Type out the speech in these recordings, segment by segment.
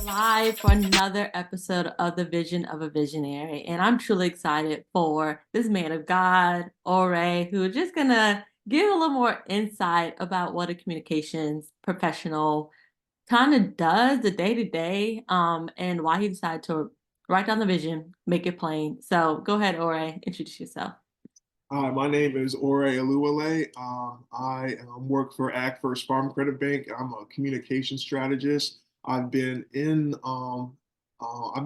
live for another episode of The Vision of a Visionary. And I'm truly excited for this man of God, Ore, who is just going to give a little more insight about what a communications professional kind of does the day to day, and why he decided to write down the vision, make it plain. So go ahead, Ore, introduce yourself. Hi, my name is Ore Oluwole. I work for AgFirst Farm Credit Bank. I'm a communication strategist. I've been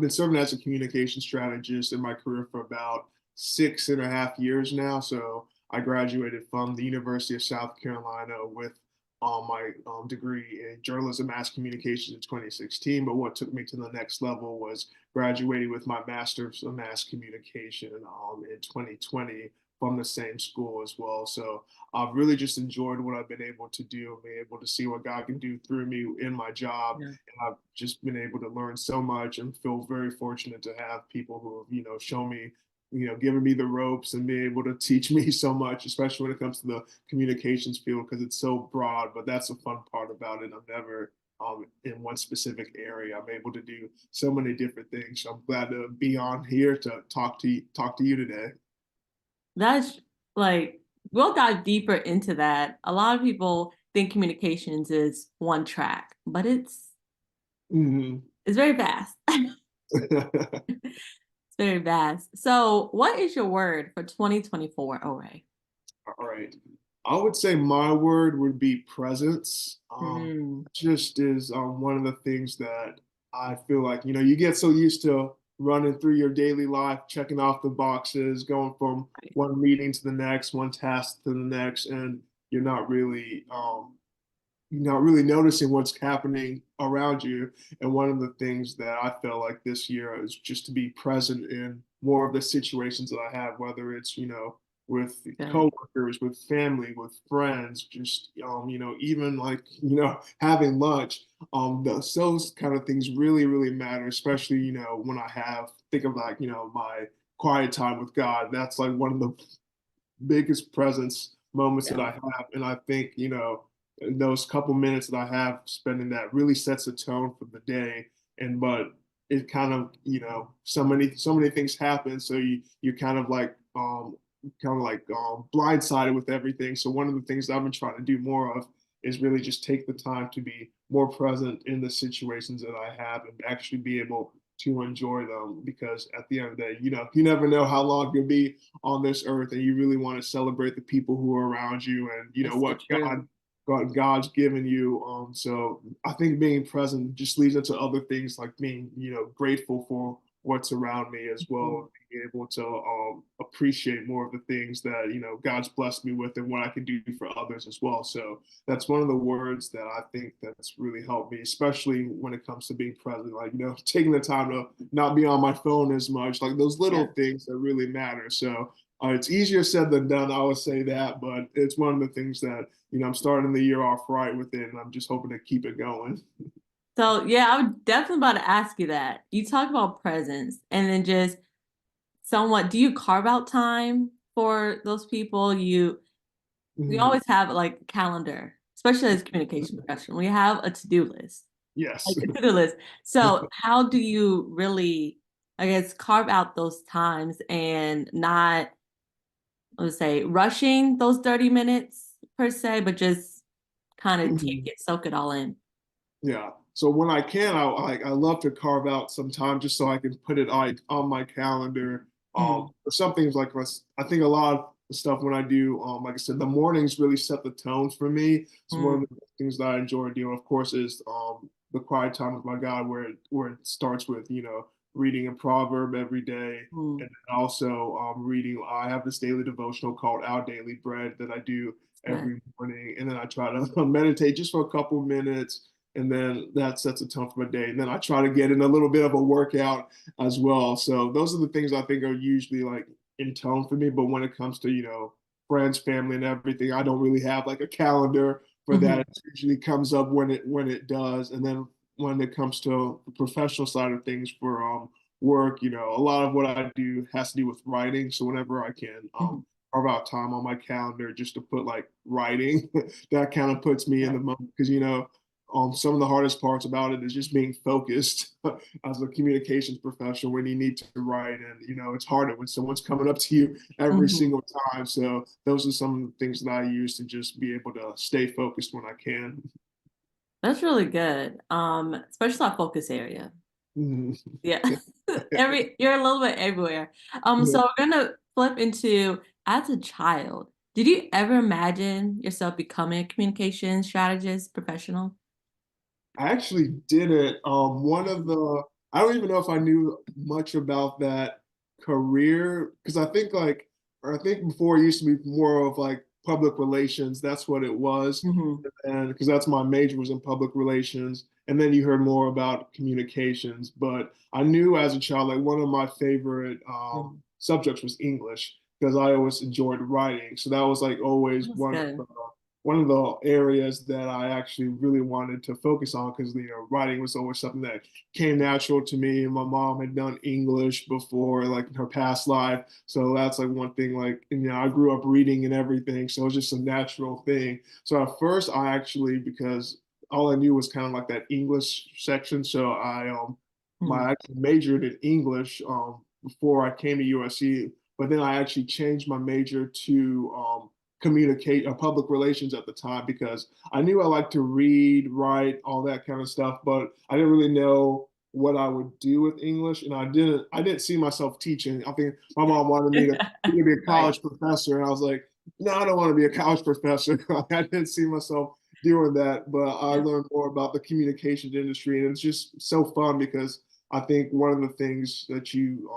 serving as a communication strategist in my career for about 6.5 years now. So I graduated from the University of South Carolina with my degree in journalism mass communications in 2016. But what took me to the next level was graduating with my master's of mass communication in 2020 from the same school as well. So I've really just enjoyed what I've been able to do, being able to see what God can do through me in my job. Yeah. And I've just been able to learn so much and feel very fortunate to have people who have, shown me, given me the ropes and being able to teach me so much, especially when it comes to the communications field, because it's so broad. But that's the fun part about it. I'm never in one specific area. I'm able to do so many different things. So I'm glad to be on here to talk to you today. That's like, we'll dive deeper into that. A lot of people think communications is one track, but Mhm. it's very vast. It's very vast. So, what is your word for 2024, Ore? All right. I would say my word would be presence. Mm, Just is one of the things that I feel like, you get so used to running through your daily life, checking off the boxes, going from right. one meeting to the next, one task to the next, and you're not really noticing what's happening around you. And one of the things that I felt like this year is just to be present in more of the situations that I have, whether it's, with Good. coworkers, with family, with friends, just, even like, having lunch. Those kind of things really, really matter, especially, when think of like, my quiet time with God. That's like one of the biggest presence moments that Yeah. I have. And I think, those couple minutes that I have spending that really sets a tone for the day. But it kind of, so many things happen. So you're kind of like blindsided with everything. So one of the things that I've been trying to do more of is really just take the time to be more present in the situations that I have and actually be able to enjoy them, because at the end of the day, you never know how long you'll be on this earth, and you really want to celebrate the people who are around you and It's so what true. God's given you. So I think being present just leads into other things like being, grateful for what's around me as well, Mhm. and being able to appreciate more of the things that God's blessed me with and what I can do for others as well. So that's one of the words that I think that's really helped me, especially when it comes to being present. Like, taking the time to not be on my phone as much, like those Yeah. little things that really matter. So it's easier said than done, I would say that, but it's one of the things that, I'm starting the year off right with it, and I'm just hoping to keep it going. So, yeah, I was definitely about to ask you that. You talk about presence and then just somewhat, do you carve out time for those people? We Mhm. always have like a calendar, especially as a communication professional. We have a to-do list, Yes. like a to-do list. So how do you really, I guess, carve out those times and not, let's say, rushing those 30 minutes per se, but just kind of take Mhm. it, soak it all in? Yeah. So when I can, I love to carve out some time just so I can put it like on my calendar. Mm, Some things like this, I think a lot of the stuff when I do, like I said, the mornings really set the tone for me. So one mm, of the things that I enjoy doing, of course, is the quiet time with my God, where it starts with reading a proverb every day, mm. and then also reading. I have this daily devotional called Our Daily Bread that I do Good. every morning, and then I try to meditate just for a couple minutes, and then that sets a tone for my day. And then I try to get in a little bit of a workout as well. So those are the things I think are usually like in tone for me. But when it comes to, friends, family, and everything, I don't really have like a calendar for that. Mhm. It usually comes up when it does. And then when it comes to the professional side of things for work, a lot of what I do has to do with writing. So whenever I can Mhm. carve out time on my calendar just to put like writing, that kind of puts me in Yeah. the moment because some of the hardest parts about it is just being focused as a communications professional when you need to write, and it's harder when someone's coming up to you every Mhm. single time. So those are some things that I use to just be able to stay focused when I can. That's really good. Especially that focus area. Mhm. Yeah. You're a little bit everywhere. Yeah. So we're gonna flip into as a child, did you ever imagine yourself becoming a communication strategist professional? I actually didn't. I don't even know if I knew much about that career because I think before it used to be more of like public relations. That's what it was, Mhm. and because that's my major was in public relations, and then you heard more about communications. But I knew as a child, like one of my favorite Mhm. subjects was English because I always enjoyed writing. So that was like always That's good. one of the areas that I actually really wanted to focus on because writing was always something that came natural to me. And my mom had done English before, like in her past life, so that's like one thing. Like I grew up reading and everything, so it was just a natural thing. So at first, I actually because all I knew was kind of like that English section, so Mhm. I actually majored in English before I came to USC, but then I actually changed my major to communicate public relations at the time because I knew I liked to read, write, all that kind of stuff, but I didn't really know what I would do with English, and I didn't see myself teaching. I think my mom wanted me to be a Right. college professor, and I was like, no, I don't want to be a college professor. I didn't see myself doing that, but I Yeah. learned more about the communications industry, and it's just so fun because I think one of the things that you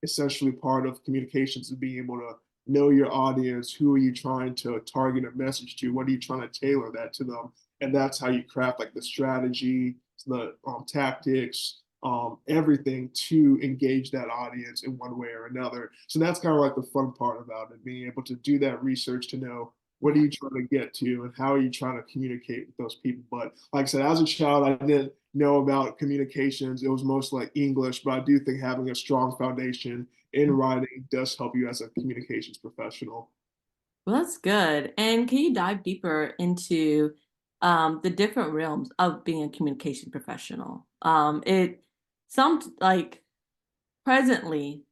essentially part of communications is being able to know your audience. Who are you trying to target a message to? What are you trying to tailor that to them? And that's how you craft like the strategy, the tactics, everything to engage that audience in one way or another. So that's kind of like the fun part about it, being able to do that research to know what are Yeah. you trying to get to and how are you trying to communicate with those people. But like I said, as a child, I didn't know about communications. It was most like English, but I do think having a strong foundation in writing does help you as a communications professional. Well, that's good. And can you dive deeper into the different realms of being a communication professional? It some like presently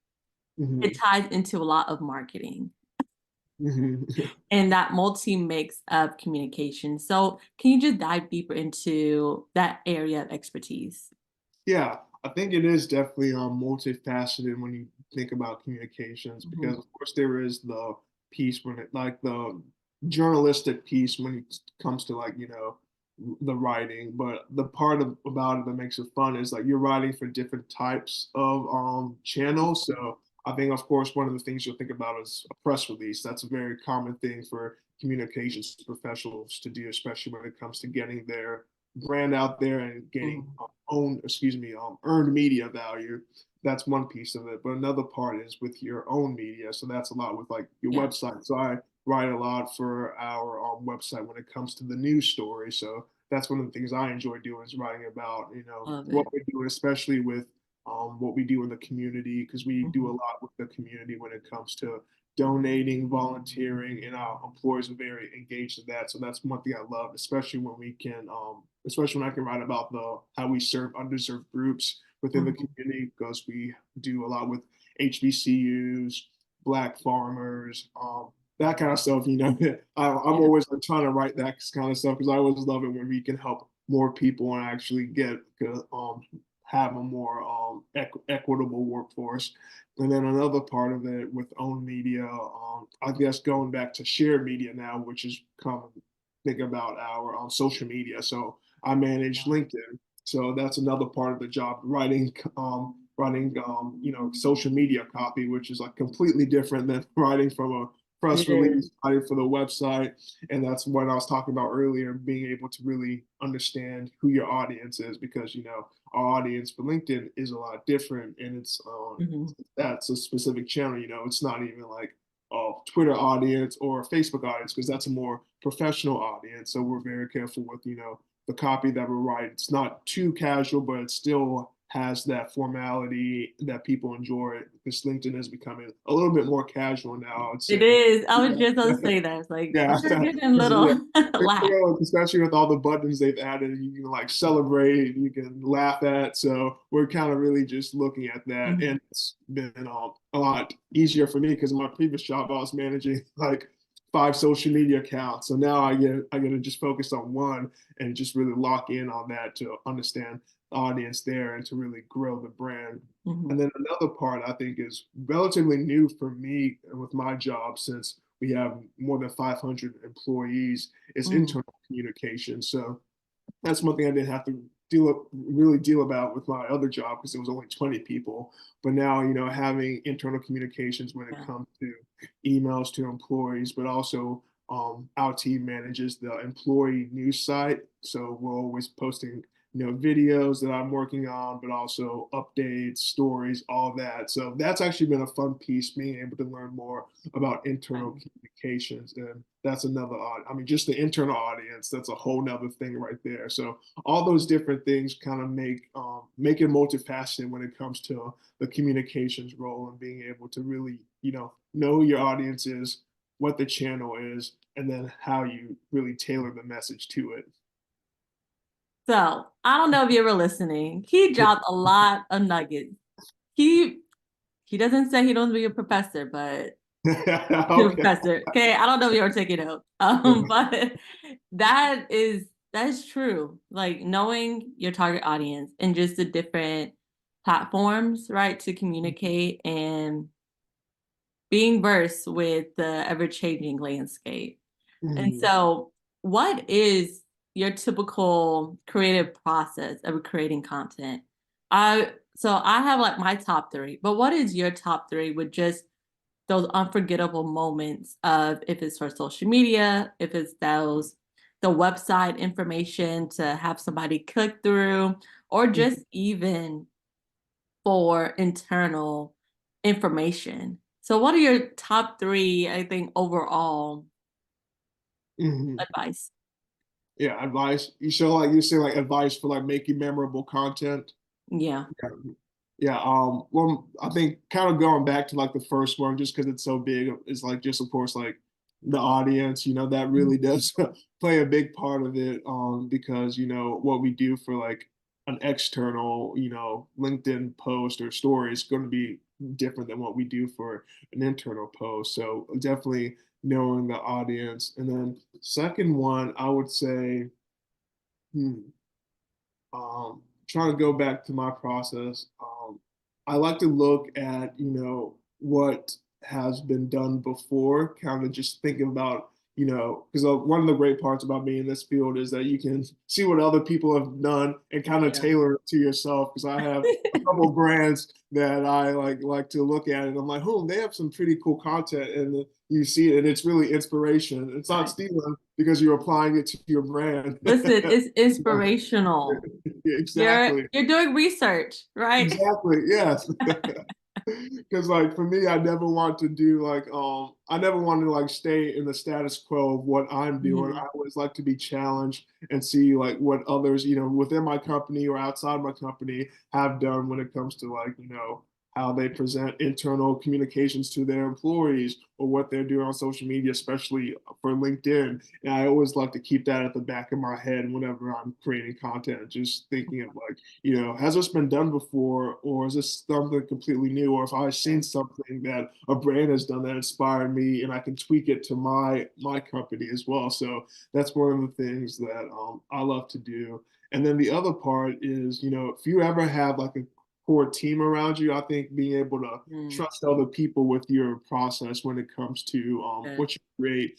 it Mhm. ties into a lot of marketing Mhm. and that multi mix of communication. So can you just dive deeper into that area of expertise? Yeah, I think it is definitely multifaceted when you think about communications because Mhm. of course there is the piece when it like the journalistic piece when it comes to like the writing, but the part about it that makes it fun is like you're writing for different types of channels. So I think of course one of the things you'll think about is a press release. That's a very common thing for communications professionals to do, especially when it comes to getting their brand out there and getting Mhm. earned media value. That's one piece of it. But another part is with your own media. So that's a lot with like your Yeah, website. So I write a lot for our website when it comes to the news story. So that's one of the things I enjoy doing is writing about, love what it. we do, especially with what we do in the community, because we do a Mhm. lot with the community when it comes to donating, volunteering, and our employees are very engaged in that. So that's one thing I love, especially when we can, especially when I can write about the how we serve underserved groups within the Mhm. community, because we do a lot with HBCUs, Black farmers, that kind of stuff. I'm Yeah. always like, trying to write that kind of stuff because I always love it when we can help more people and actually get have a more equitable workforce. And then another part of it with own media, I guess going back to shared media now, which is common. Think about our social media. So I manage Yeah. LinkedIn. So that's another part of the job, writing social media copy, which is like completely different than writing from a It press is. release, writing for the website. And that's what I was talking about earlier, being able to really understand who your audience is, because our audience for LinkedIn is a lot different, and Mhm. that's a specific channel. It's not even like a Twitter audience or a Facebook audience because that's a more professional audience. So we're very careful with the copy that we write. It's not too casual, but it still has that formality that people enjoy. Because LinkedIn is becoming a little bit more casual now, I'd It say. is. I was Yeah. just gonna say that. It's like Yeah, we're getting a 'cause, yeah, little lax. especially with all the buttons they've added, you can like celebrate, you can laugh at. So we're kind of really just looking at that, Mhm. and it's been a lot easier for me because in my previous job I was managing like 5 social media accounts. So now I get to just focus on one and just really lock in on that to understand the audience there and to really grow the brand. Mhm. And then another part I think is relatively new for me with my job, since we have more than 500 employees, is Mhm. internal communication. So that's one thing I didn't have to deal about with my other job because it was only 20 people. But now, having internal communications when it Yeah. comes to emails to employees, but also our team manages the employee news site. So we're always posting, videos that I'm working on, but also updates, stories, all that. So that's actually been a fun piece, being able to learn more about internal Right. communications. And that's another, I mean, just the internal audience, that's a whole nother thing right there. So all those different things kind of make it multifaceted when it comes to the communications role and being able to really, know who your audience is, what the channel is, and then how you really tailor the message to it. So I don't know if you were listening. He dropped a lot of nuggets. He he doesn't say he don't be a professor, but he's a Okay. professor. Okay, I don't know if you were taking notes. But that is true. Like knowing your target audience and just the different platforms, right, to communicate and being versed with the ever-changing landscape. And Mhm. so, what is your typical creative process of creating content? I have like my top three, but what is your top three with just those unforgettable moments of if it's for social media, if it's those the website information to have somebody click through, or just even for internal information. So what are your top three, I think, overall Mhm. advice? Yeah, advice. You say like advice for like making memorable content. Yeah. Yeah. Yeah, well, I think kind of going back to like the first one, just because it's so big, is like just of course like the audience, that Mhm. really does play a big part of it. Because what we do for like an external, LinkedIn post or story is going to be different than what we do for an internal post. So definitely knowing the audience, and then second one, I would say, hmm, trying to go back to my process, I like to look at, what has been done before, kind of just thinking about, because one of the great parts about being in this field is that you can see what other people have done and kind of Yeah. tailor it to yourself. Because I have a couple of brands that I like to look at, and I'm like, oh, they have some pretty cool content, and you see it, and it's really inspiration. It's not Right. stealing because you're applying it to your brand. Listen, it's inspirational. You're Exactly. you're doing research, right? Exactly. Yes. Because like for me, I never want to do like I never want to like stay in the status quo of what I'm doing. Mhm. I always like to be challenged and see like what others, within my company or outside my company have done when it comes to like, how they present internal communications to their employees or what they're doing on social media, especially for LinkedIn. And I always like to keep that at the back of my head whenever I'm creating content, just thinking of like, has this been done before, or is this something completely new? Or if I've seen Yeah. something that a brand has done that inspired me, and I can tweak it to my company as well. So that's one of the things that I love to do. And then the other part is, if you ever have like a core team around you, I think being able to Mm, trust other people with your process when it comes to good. what you create.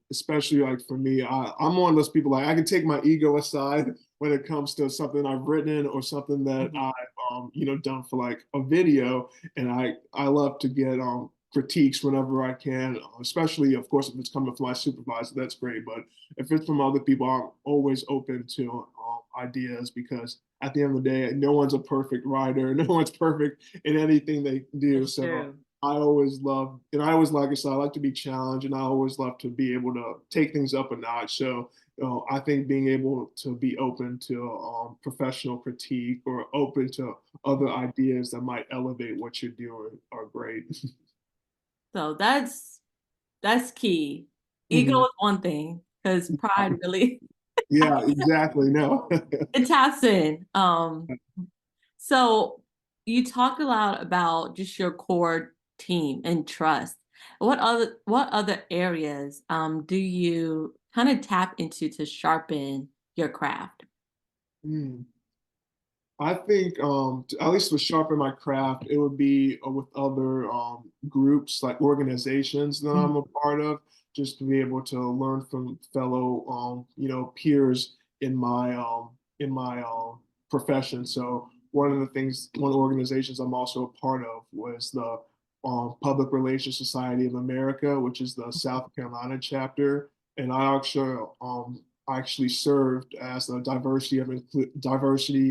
Especially like for me, I'm one of those people, like I can take my ego aside when it comes to something I've written or something that Mhm. I've done for like a video, and I love to get critiques whenever I can, especially of course if it's coming from my supervisor, that's great. But if it's from other people, I'm always open to ideas, because at the end of the day, no one's a perfect writer, no one's perfect in anything they do. That's So true. I always love, and I always, like I said, I like to be challenged, and I always love to be able to take things up a notch. So I think being able to be open to professional critique or open to other ideas that might elevate what you're doing are great. So that's key. Ego Mhm. is one thing because pride really Yeah, exactly. No. it taps in. So you talk a lot about just your core team and trust. What other areas do you kind of tap into to sharpen your craft? Mm. I think, at least to sharpen my craft, it would be with other groups, like organizations that Mhm. I'm a part of, just to be able to learn from fellow, peers in my profession. So one of the organizations I'm also a part of was the Public Relations Society of America, which is the South Carolina chapter, and I actually served as the diversity,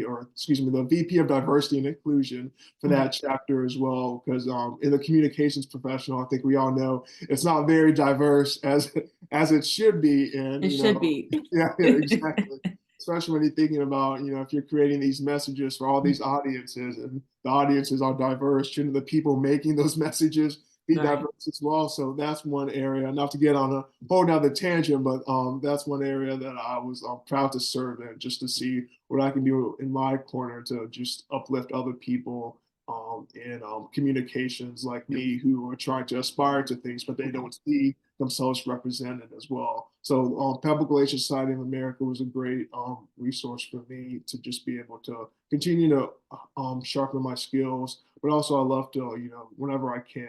or excuse me, the VP of diversity and inclusion for Mhm. that chapter as well. Because in the communications professional, I think we all know it's not very diverse as it should be. And It should be. yeah, yeah, exactly. Especially when you're thinking about, if you're creating these messages for all these audiences, and the audiences are diverse, shouldn't the people making those messages be Right. diverse as well? So that's one area. Not to get on a whole nother tangent, but that's one area that I was proud to serve in, just to see what I can do in my corner to just uplift other people in communications like me, who are trying to aspire to things, but they don't see themselves represented as well. So Public Relations Society of America was a great resource for me to just be able to continue to sharpen my skills, but also I love to, whenever I can,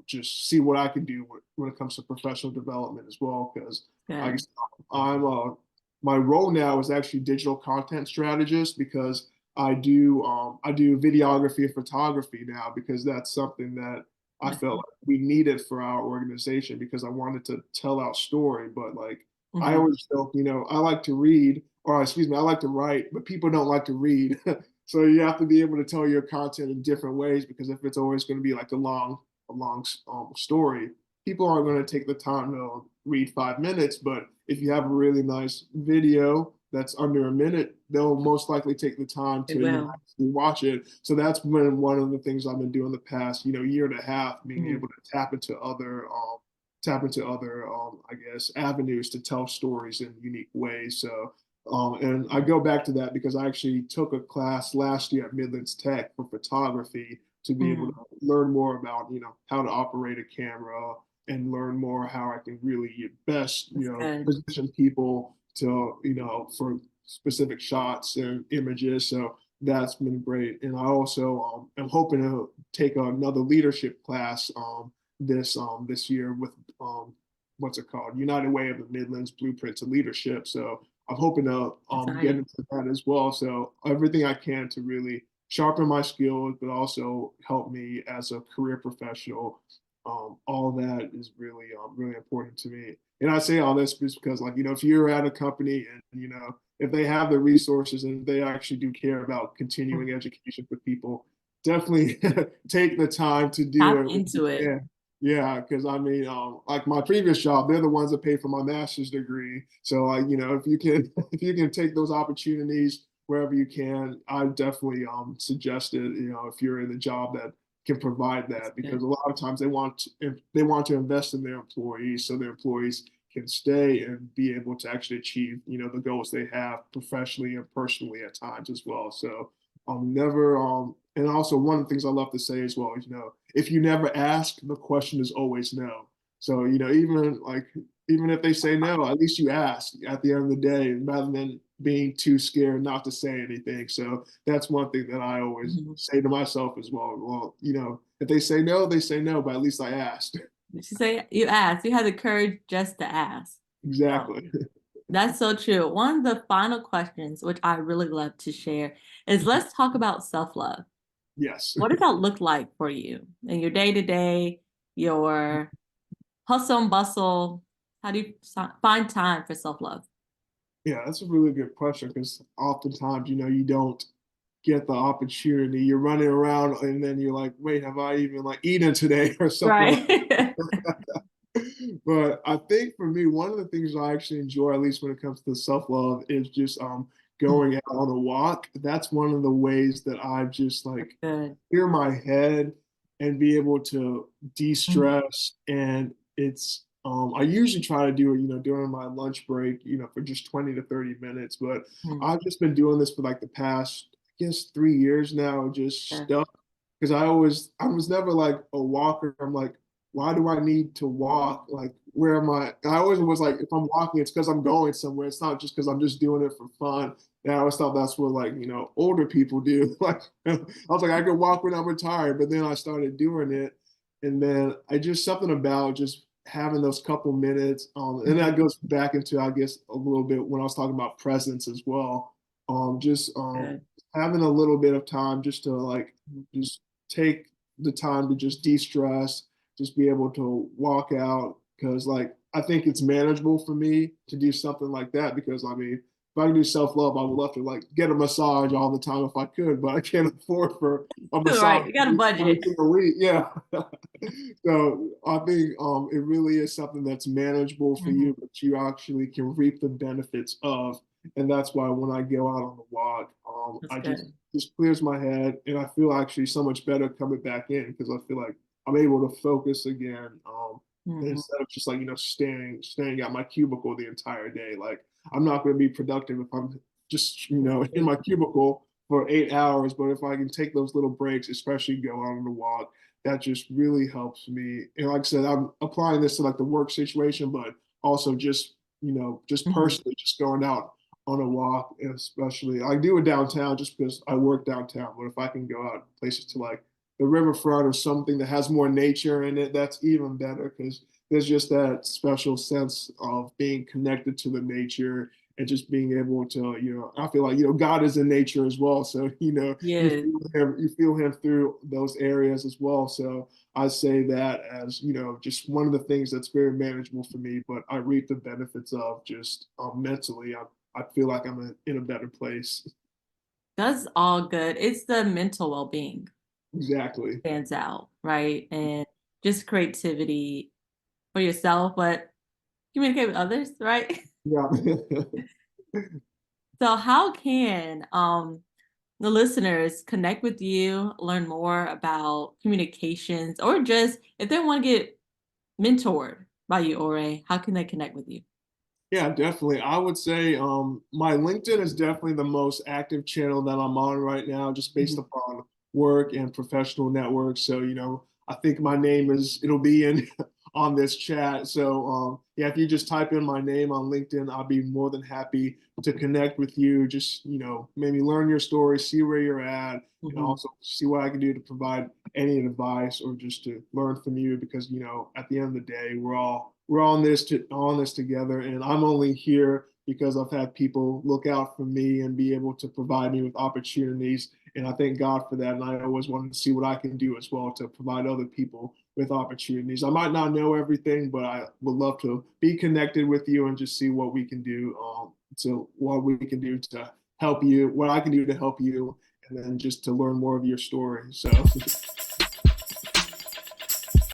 just see what I can do when it comes to professional development as well. Because I Good. guess I'm my role now is actually digital content strategist, because I do videography and photography now, because that's something that I felt like we needed for our organization, because I wanted to tell our story. But like, I Mhm. always joke, I like to read, or excuse me, I like to write, but people don't like to read. So you have to be able to tell your content in different ways, because if it's always going to be like a long story, people aren't going to take the time to read 5 minutes. But if you have a really nice video that's under a minute, they'll most likely take the time It to will. actually watch it. So that's been one of the things I've been doing the past year and a half, being Mhm. able to tap into other I guess avenues to tell stories in unique ways. So and I go back to that because I actually took a class last year at Midlands Tech for photography, to be able to Mhm. learn more about, how to operate a camera, and learn more how I can really best, That's good. position people to, for specific shots and images. So that's been great. And I also am hoping to take another leadership class this year with what's it called? United Way of the Midlands Blueprint to Leadership. So I'm hoping to get Exciting. into that as well. So everything I can to really sharpen my skills, but also help me as a career professional. All that is really important to me. And I say all this just because, like, if you're at a company, and if they have the resources and they actually do care about Mhm. continuing education for people, definitely take the time to do Tap it when you into it. can. Yeah, because I mean, like my previous job, they're the ones that pay for my master's degree. So, like, if you can, if you can take those opportunities wherever you can, I definitely suggest it. If you're in a job that can provide That's that, because good. a lot of times they want to invest in their employees, so their employees can stay and be able to actually achieve the goals they have professionally and personally at times as well. So never and also one of the things I love to say as well is, if you never ask, the question is always no. So, even if they say no, at least you ask at the end of the day, rather than being too scared not to say anything. So that's one thing that I always Mhm. say to myself as well. Well, if they say no, they say no, but at least I asked. Did she say you asked? You had the courage just to ask. Oh, Exactly. that's so true. One of the final questions, which I really love to share, is let's talk about self-love. Yes. What does that look like for you in your day to day, your hustle and bustle? How do you find time for self-love? Yeah, that's a really good question, because oftentimes, you don't get the opportunity. You're running around, and then you're like, wait, have I even like eaten today or something like Right. that. But I think for me, one of the things I actually enjoy, at least when it comes to self-love, is just Mm, going out on a walk. That's one of the ways that I just that's like good. clear my head and be able to Mm, de-stress. And it's I usually try to do it, during my lunch break, for just 20 to 30 minutes. But mm, I've just been doing this for like the past, I guess, 3 years now, just yeah, stuck because I was never like a walker. I'm like, why do I need to walk? Like, where am I? I always was like, if I'm walking, it's because I'm going somewhere. It's not just because I'm just doing it for fun. And I always thought that's what like, older people do. Like, I was like, I could walk when I'm retired, but then I started doing it. And then I just something about just having those couple minutes. And mm, that goes back into, I guess, a little bit when I was talking about presence as well. Just good. having a little bit of time just to like, just take the time to just de-stress, just be able to walk out. Because like I think it's manageable for me to do something like that. Because I mean, if I can do self-love, I would love to like get a massage all the time if I could, but I can't afford for a massage Right, you got a once budget. in a week. Yeah. So I think it really is something that's manageable for Mhm, you, but you actually can reap the benefits of. And that's why when I go out on the walk, that's I good. just clears my head, and I feel actually so much better coming back in because I feel like I'm able to focus again, Mhm, instead of just like staying at my cubicle the entire day. Like I'm not going to be productive if I'm just in my cubicle for 8 hours. But if I can take those little breaks, especially go out on the walk, that just really helps me. And like I said, I'm applying this to like the work situation, but also just just mhm. personally, just going out on a walk, and especially I do it downtown just because I work downtown. But if I can go out places to like the riverfront or something that has more nature in it, that's even better because there's just that special sense of being connected to the nature and just being able to, I feel like, God is in nature as well. So, Yes. you feel him through those areas as well. So I say that as, just one of the things that's very manageable for me, but I reap the benefits of just mentally. I feel like I'm in a better place. That's all good. It's the mental well-being Exactly. stands out, right? And just creativity for yourself, but communicate with others, right? Yeah. So how can the listeners connect with you, learn more about communications, or just if they want to get mentored by you, Ore, how can they connect with you? Yeah, definitely. I would say my LinkedIn is definitely the most active channel that I'm on right now, just based Mhm. upon work and professional networks. So, I think my name it'll be in on this chat. So, yeah, if you just type in my name on LinkedIn, I'll be more than happy to connect with you. Just, maybe learn your story, see where you're at, and Mhm. also see what I can do to provide any advice or just to learn from you because, at the end of the day, we're on this together, and I'm only here because I've had people look out for me and be able to provide me with opportunities. And I thank God for that. And I always wanted to see what I can do as well to provide other people with opportunities. I might not know everything, but I would love to be connected with you and just see what we can do. What we can do to help you, what I can do to help you, and then just to learn more of your story. So